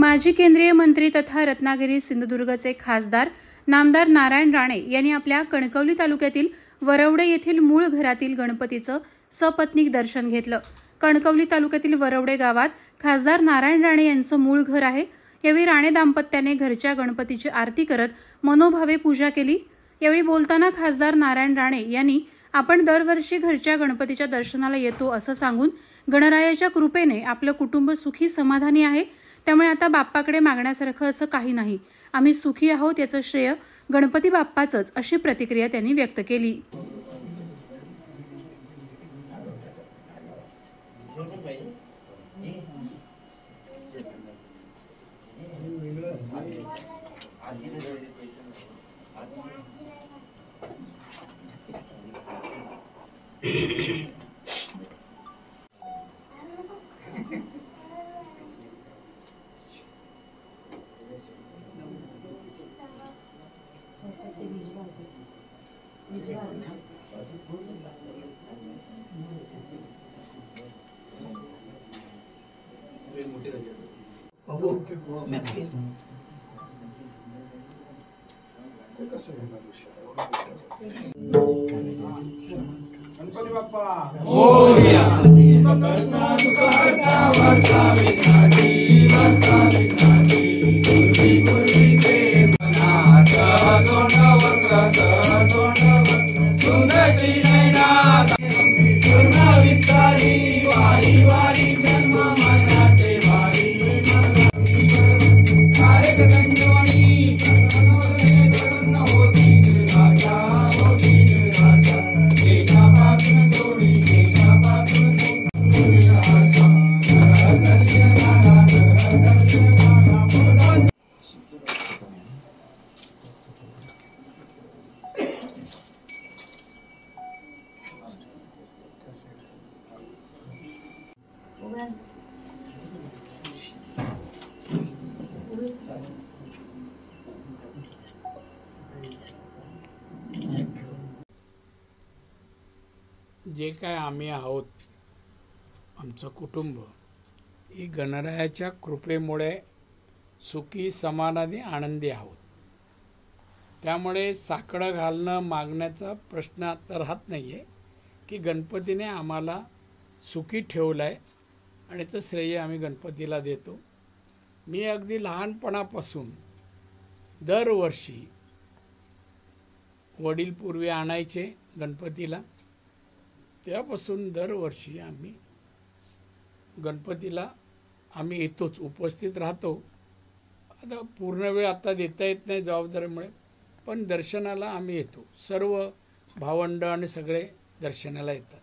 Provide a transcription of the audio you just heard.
माजी केंद्रीय मंत्री तथा रत्नागिरी सिंधुदुर्गचे खासदार नामदार नारायण राणे यांनी आपल्या कणकवली तालुक्यातील वरवडे येथील मूळ घरातील गणपतीचं सपत्नीक दर्शन घेतलं। कणकवली तालुक्यातील वरवडे गावात खासदार नारायण राणे यांचं मूळ घर आहे। यावेळी राणे दाम्पत्याने घरच्या गणपतीची आरती करत मनोभावे पूजा केली। यावेळी बोलताना खासदार नारायण राणे यांनी आपण दरवर्षी घरच्या गणपतीच्या दर्शनाला येतो असं सांगून गणरायाच्या कृपेने आपलं कुटुंब सुखी समाधानी आहे, त्यामुळे आता बाप्पाकडे मागण्यासारखं असं काही नाही, आम्ही सुखी आहोत याचं श्रेय गणपती बाप्पाचंच, अशी प्रतिक्रिया त्यांनी व्यक्त केली। गणपती बाप्पा मोरया। जे काय आम्ही आहोत, आमचं कुटुंब ही गणरायाच्या कृपेमुळे सुखी समाधानी आनंदी आहोत। त्यामुळे साकडं घालणं मागण्याचा प्रश्न आता राहत नाही आहे की गणपतीने आम्हाला सुखी ठेवलं आहे आणि याचं श्रेय आम्ही गणपतीला देतो। मी अगदी लहानपणापासून दरवर्षी वडील पूर्वी आणायचे गणपतीला, त्यापासून दरवर्षी आम्ही गणपतीला येतोच, उपस्थित राहतो। आता पूर्ण वेळ आता देता येत नाही जबाबदारीमुळे, पण दर्शनाला आम्ही येतो। सर्व भावंड आणि सगळे दर्शनाला येतात।